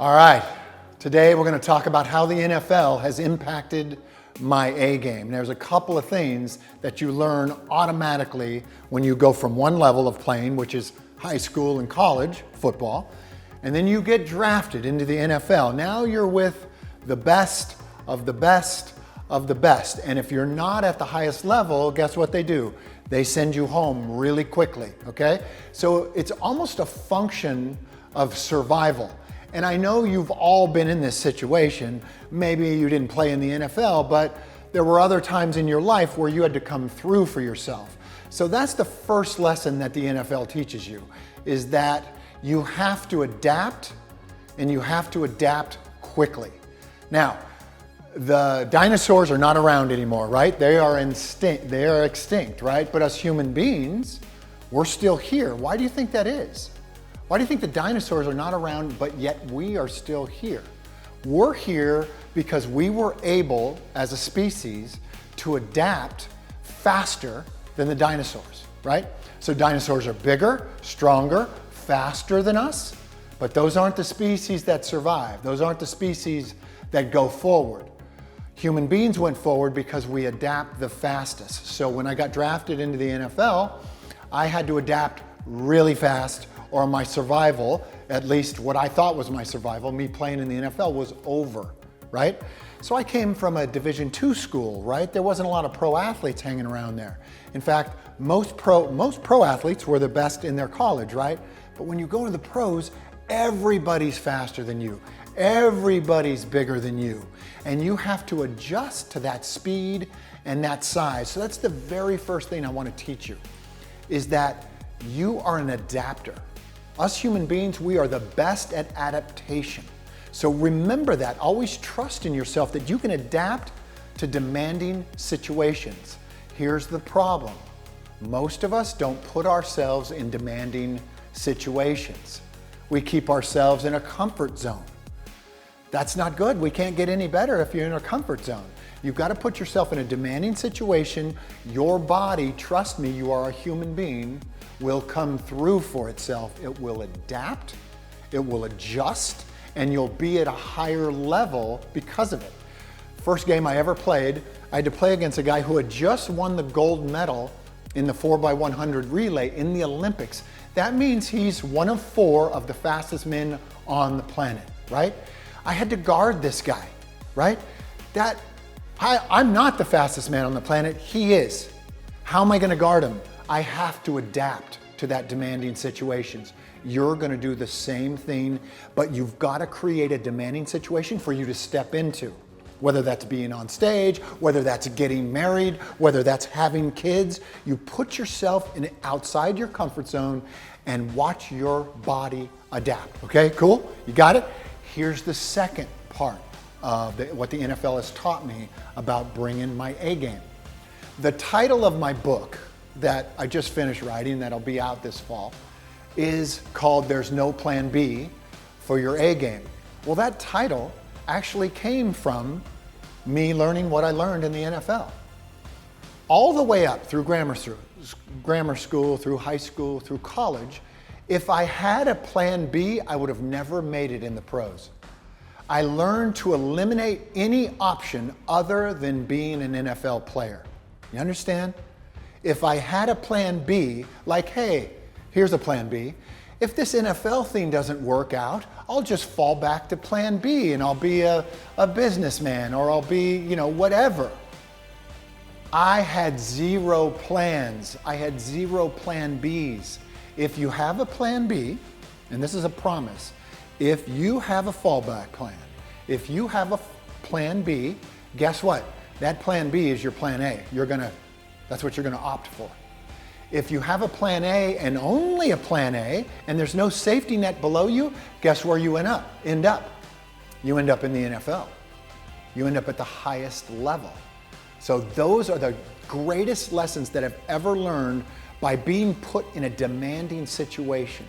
All right, today we're going to talk about how the NFL has impacted my A game. There's a couple of things that you learn automatically when you go from one level of playing, which is high school and college football, and then you get drafted into the NFL. Now you're with the best of the best of the best. And if you're not at the highest level, guess what they do? They send you home really quickly, okay? So it's almost a function of survival. And I know you've all been in this situation. Maybe you didn't play in the NFL, but there were other times in your life where you had to come through for yourself. So that's the first lesson that the NFL teaches you, is that you have to adapt, and you have to adapt quickly. Now, the dinosaurs are not around anymore, right? They are extinct, right? But us human beings, we're still here. Why do you think that is? Why do you think the dinosaurs are not around, but yet we are still here? We're here because we were able, as a species, to adapt faster than the dinosaurs, right? So dinosaurs are bigger, stronger, faster than us, but those aren't the species that survive. Those aren't the species that go forward. Human beings went forward because we adapt the fastest. So when I got drafted into the NFL, I had to adapt really fast, or my survival, at least what I thought was my survival, me playing in the NFL, was over, right? So I came from a Division II school, right? There wasn't a lot of pro athletes hanging around there. In fact, most pro athletes were the best in their college, right? But when you go to the pros, everybody's faster than you. Everybody's bigger than you. And you have to adjust to that speed and that size. So that's the very first thing I want to teach you, is that you are an adapter. Us human beings, we are the best at adaptation. So remember that. Always trust in yourself that you can adapt to demanding situations. Here's the problem. Most of us don't put ourselves in demanding situations. We keep ourselves in a comfort zone. That's not good. We can't get any better if you're in a comfort zone. You've got to put yourself in a demanding situation. Your body, trust me, you are a human being, will come through for itself. It will adapt, it will adjust, and you'll be at a higher level because of it. First game I ever played, I had to play against a guy who had just won the gold medal in the 4x100 relay in the Olympics. That means he's one of 4 of the fastest men on the planet, right? I had to guard this guy, right? I'm not the fastest man on the planet, he is. How am I gonna guard him? I have to adapt to that demanding situations. You're gonna do the same thing, but you've gotta create a demanding situation for you to step into. Whether that's being on stage, whether that's getting married, whether that's having kids, you put yourself outside your comfort zone and watch your body adapt. Okay, cool? You got it? Here's the second part of what the NFL has taught me about bringing my A game. The title of my book that I just finished writing, that'll be out this fall, is called There's No Plan B for Your A Game. Well, that title actually came from me learning what I learned in the NFL. All the way up through grammar school, through high school, through college, if I had a plan B, I would have never made it in the pros. I learned to eliminate any option other than being an NFL player. You understand? If I had a plan B, like, hey, here's a plan B. If this NFL thing doesn't work out, I'll just fall back to plan B and I'll be a businessman, or I'll be, whatever. I had 0 plans. I had 0 plan Bs. If you have a plan B, and this is a promise, if you have a fallback plan, if you have a plan B, guess what? That plan B is your plan A. That's what you're gonna opt for. If you have a plan A and only a plan A, and there's no safety net below you, guess where you end up? You end up in the NFL. You end up at the highest level. So those are the greatest lessons that I've ever learned by being put in a demanding situation.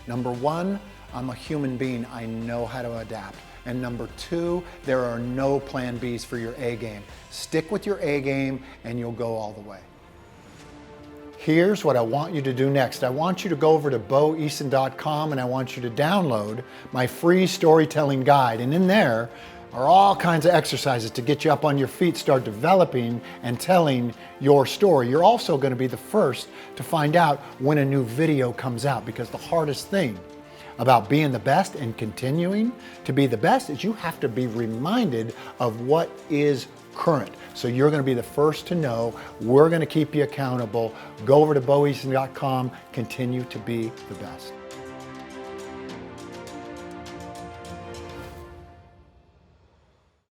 Number 1, I'm a human being. I know how to adapt. And number 2, there are no plan Bs for your A game. Stick with your A game and you'll go all the way. Here's what I want you to do next. I want you to go over to boeason.com and I want you to download my free storytelling guide. And in there are all kinds of exercises to get you up on your feet, start developing and telling your story. You're also going to be the first to find out when a new video comes out, because the hardest thing about being the best and continuing to be the best is you have to be reminded of what is current. So you're going to be the first to know. We're going to keep you accountable. Go over to boeason.com. Continue to be the best.